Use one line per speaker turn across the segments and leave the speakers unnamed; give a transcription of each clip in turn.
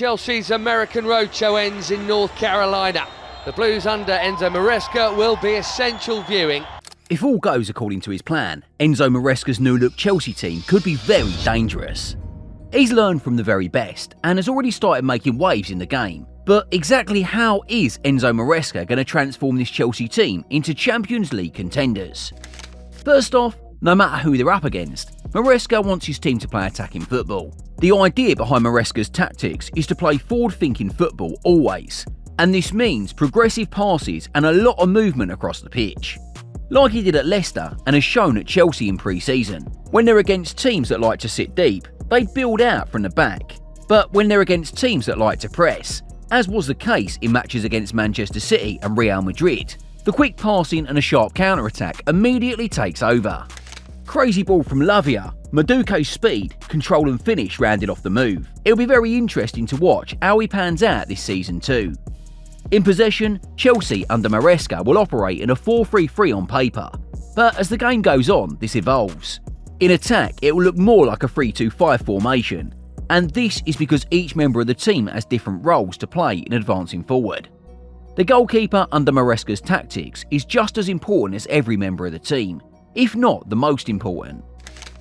Chelsea's American roadshow ends in North Carolina. The Blues under Enzo Maresca will be essential viewing.
If all goes according to his plan, Enzo Maresca's new-look Chelsea team could be very dangerous. He's learned from the very best and has already started making waves in the game. But exactly how is Enzo Maresca going to transform this Chelsea team into Champions League contenders? First off, no matter who they're up against, Maresca wants his team to play attacking football. The idea behind Maresca's tactics is to play forward-thinking football always, and this means progressive passes and a lot of movement across the pitch. Like he did at Leicester and has shown at Chelsea in pre-season. When they're against teams that like to sit deep, they build out from the back. But when they're against teams that like to press, as was the case in matches against Manchester City and Real Madrid, the quick passing and a sharp counter-attack immediately takes over. Crazy ball from Lavia, Maduke's speed, control and finish rounded off the move. It'll be very interesting to watch how he pans out this season too. In possession, Chelsea under Maresca will operate in a 4-3-3 on paper, but as the game goes on, this evolves. In attack, it will look more like a 3-2-5 formation, and this is because each member of the team has different roles to play in advancing forward. The goalkeeper under Maresca's tactics is just as important as every member of the team, if not the most important.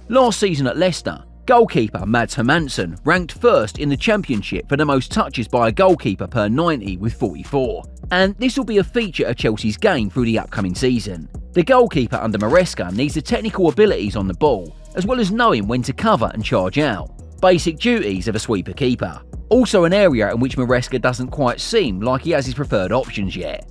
Last season at Leicester, goalkeeper Mads Hermansen ranked first in the championship for the most touches by a goalkeeper per 90 with 44, and this will be a feature of Chelsea's game through the upcoming season. The goalkeeper under Maresca needs the technical abilities on the ball, as well as knowing when to cover and charge out, basic duties of a sweeper keeper, also an area in which Maresca doesn't quite seem like he has his preferred options yet.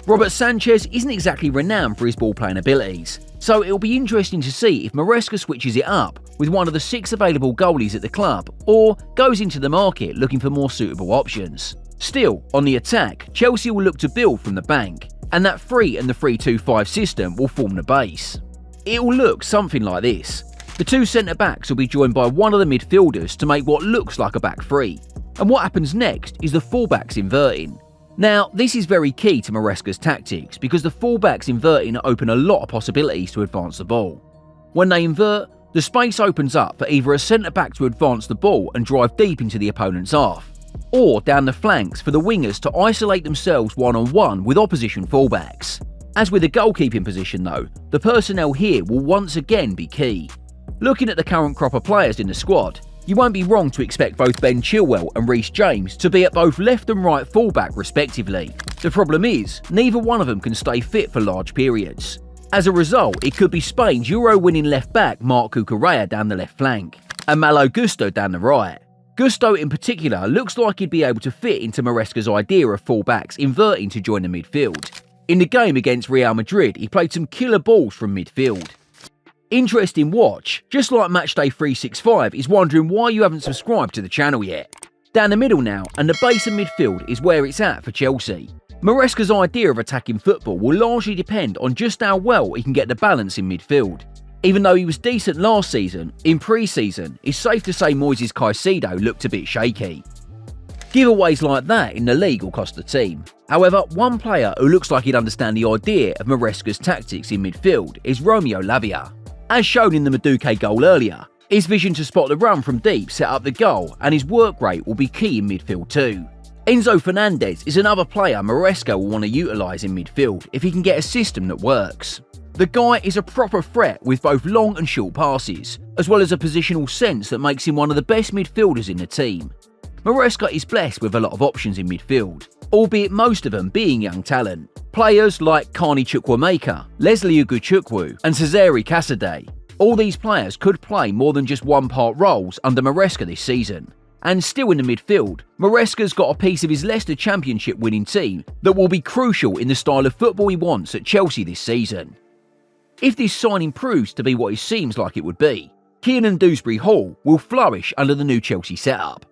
Robert Sanchez isn't exactly renowned for his ball-playing abilities, so it'll be interesting to see if Maresca switches it up with one of the 6 available goalies at the club, or goes into the market looking for more suitable options. Still, on the attack, Chelsea will look to build from the bank, and that 3 and the 3-2-5 system will form the base. It will look something like this. The 2 centre-backs will be joined by one of the midfielders to make what looks like a back 3, and what happens next is the fullbacks inverting. Now, this is very key to Maresca's tactics because the fullbacks inverting open a lot of possibilities to advance the ball. When they invert, the space opens up for either a centre-back to advance the ball and drive deep into the opponent's half, or down the flanks for the wingers to isolate themselves one-on-one with opposition fullbacks. As with the goalkeeping position though, the personnel here will once again be key. Looking at the current crop of players in the squad, you won't be wrong to expect both Ben Chilwell and Reece James to be at both left and right fullback respectively. The problem is, neither one of them can stay fit for large periods. As a result, it could be Spain's Euro-winning left-back Marc Cucurella down the left flank, and Malo Gusto down the right. Gusto in particular looks like he'd be able to fit into Maresca's idea of fullbacks inverting to join the midfield. In the game against Real Madrid, he played some killer balls from midfield. Interesting watch, just like Matchday 365 is wondering why you haven't subscribed to the channel yet. Down the middle now, and the base of midfield is where it's at for Chelsea. Maresca's idea of attacking football will largely depend on just how well he can get the balance in midfield. Even though he was decent last season, in pre-season, it's safe to say Moises Caicedo looked a bit shaky. Giveaways like that in the league will cost the team. However, one player who looks like he'd understand the idea of Maresca's tactics in midfield is Romeo Lavia. As shown in the Maduke goal earlier, his vision to spot the run from deep set up the goal, and his work rate will be key in midfield too. Enzo Fernandez is another player Maresca will want to utilise in midfield if he can get a system that works. The guy is a proper threat with both long and short passes, as well as a positional sense that makes him one of the best midfielders in the team. Maresca is blessed with a lot of options in midfield, albeit most of them being young talent. Players like Carney Chukwuemeka, Leslie Ugochukwu and Cesare Casade. All these players could play more than just one-part roles under Maresca this season. And still in the midfield, Maresca's got a piece of his Leicester Championship winning team that will be crucial in the style of football he wants at Chelsea this season. If this signing proves to be what it seems like it would be, Kiernan Dewsbury-Hall will flourish under the new Chelsea setup.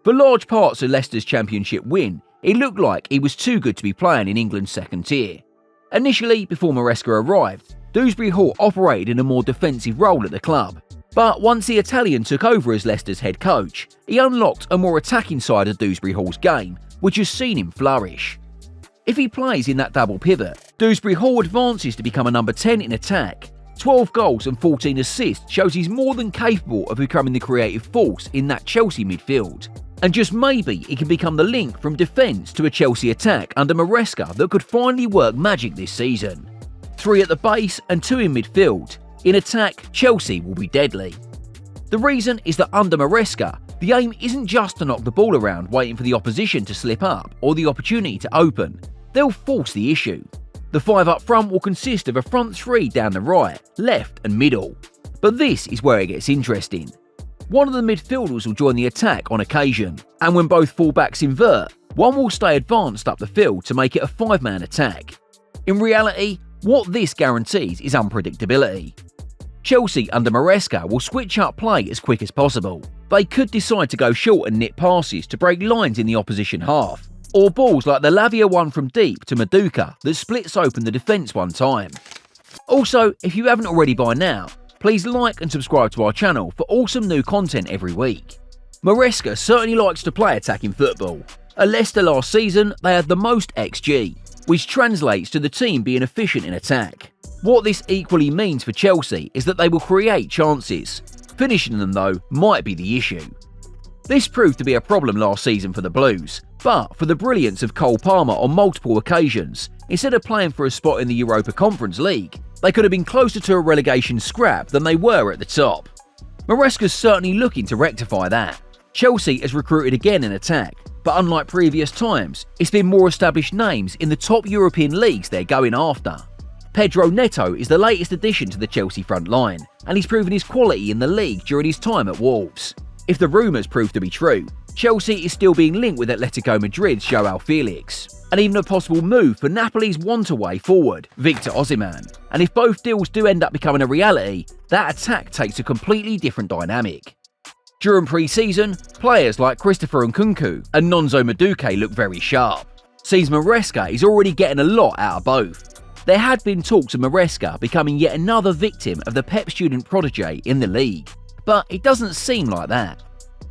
For large parts of Leicester's Championship win, it looked like he was too good to be playing in England's second tier. Initially, before Maresca arrived, Dewsbury-Hall operated in a more defensive role at the club. But once the Italian took over as Leicester's head coach, he unlocked a more attacking side of Dewsbury-Hall's game, which has seen him flourish. If he plays in that double pivot, Dewsbury-Hall advances to become a number 10 in attack. 12 goals and 14 assists shows he's more than capable of becoming the creative force in that Chelsea midfield. And just maybe it can become the link from defence to a Chelsea attack under Maresca that could finally work magic this season. 3 at the base and 2 in midfield. In attack, Chelsea will be deadly. The reason is that under Maresca, the aim isn't just to knock the ball around waiting for the opposition to slip up or the opportunity to open. They'll force the issue. The 5 up front will consist of a front 3 down the right, left and middle. But this is where it gets interesting. One of the midfielders will join the attack on occasion, and when both fullbacks invert, one will stay advanced up the field to make it a 5-man attack. In reality, what this guarantees is unpredictability. Chelsea under Maresca will switch up play as quick as possible. They could decide to go short and nip passes to break lines in the opposition half, or balls like the Lavia one from deep to Maduka that splits open the defence one time. Also, if you haven't already by now, please like and subscribe to our channel for awesome new content every week. Maresca certainly likes to play attacking football. At Leicester last season, they had the most XG, which translates to the team being efficient in attack. What this equally means for Chelsea is that they will create chances. Finishing them, though, might be the issue. This proved to be a problem last season for the Blues, but for the brilliance of Cole Palmer on multiple occasions, instead of playing for a spot in the Europa Conference League, they could have been closer to a relegation scrap than they were at the top. Maresca's certainly looking to rectify that. Chelsea has recruited again in attack, but unlike previous times, it's been more established names in the top European leagues they're going after. Pedro Neto is the latest addition to the Chelsea front line, and he's proven his quality in the league during his time at Wolves. If the rumours prove to be true, Chelsea is still being linked with Atletico Madrid's Joao Felix, and even a possible move for Napoli's want-away forward, Victor Osimhen. And if both deals do end up becoming a reality, that attack takes a completely different dynamic. During pre-season, players like Christopher Nkunku and Nonzo Madueke look very sharp. Seems Maresca is already getting a lot out of both. There had been talks of Maresca becoming yet another victim of the Pep student protege in the league, but it doesn't seem like that.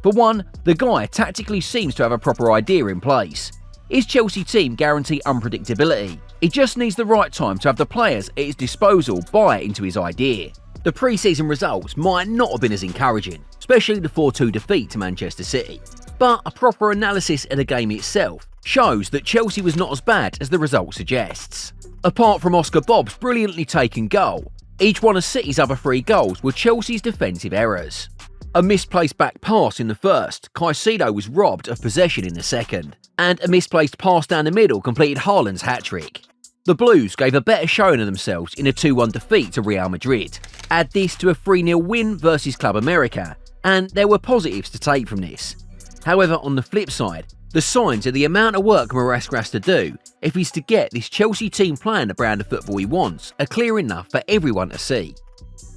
For one, the guy tactically seems to have a proper idea in place. His Chelsea team guarantee unpredictability. It just needs the right time to have the players at his disposal buy into his idea. The pre-season results might not have been as encouraging, especially the 4-2 defeat to Manchester City. But a proper analysis of the game itself shows that Chelsea was not as bad as the result suggests. Apart from Oscar Bobb's brilliantly taken goal, each one of City's other 3 goals were Chelsea's defensive errors. A misplaced back pass in the first, Caicedo was robbed of possession in the second, and a misplaced pass down the middle completed Haaland's hat-trick. The Blues gave a better showing of themselves in a 2-1 defeat to Real Madrid. Add this to a 3-0 win versus Club America, and there were positives to take from this. However, on the flip side, the signs of the amount of work Maresca has to do if he's to get this Chelsea team playing the brand of football he wants are clear enough for everyone to see.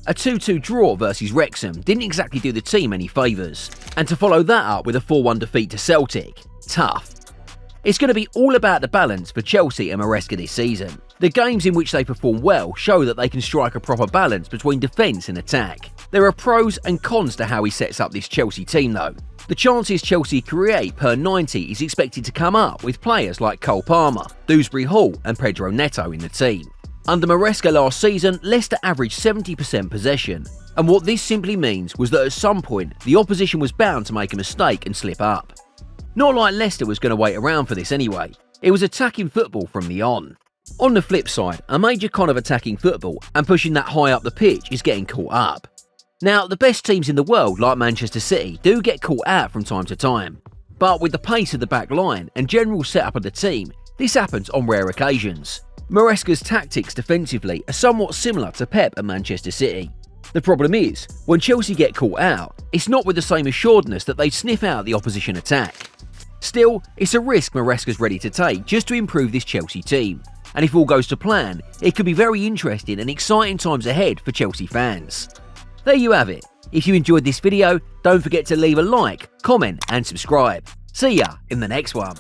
A 2-2 draw versus Wrexham didn't exactly do the team any favours, and to follow that up with a 4-1 defeat to Celtic, tough. It's going to be all about the balance for Chelsea and Maresca this season. The games in which they perform well show that they can strike a proper balance between defence and attack. There are pros and cons to how he sets up this Chelsea team though. The chances Chelsea create per 90 is expected to come up with players like Cole Palmer, Dewsbury Hall and Pedro Neto in the team. Under Maresca last season, Leicester averaged 70% possession, and what this simply means was that at some point, the opposition was bound to make a mistake and slip up. Not like Leicester was going to wait around for this anyway. It was attacking football from the on. On the flip side, a major con of attacking football and pushing that high up the pitch is getting caught up. Now, the best teams in the world, like Manchester City, do get caught out from time to time. But with the pace of the back line and general setup of the team, this happens on rare occasions. Maresca's tactics defensively are somewhat similar to Pep at Manchester City. The problem is, when Chelsea get caught out, it's not with the same assuredness that they sniff out the opposition attack. Still, it's a risk Maresca's ready to take just to improve this Chelsea team. And if all goes to plan, it could be very interesting and exciting times ahead for Chelsea fans. There you have it. If you enjoyed this video, don't forget to leave a like, comment and subscribe. See ya in the next one.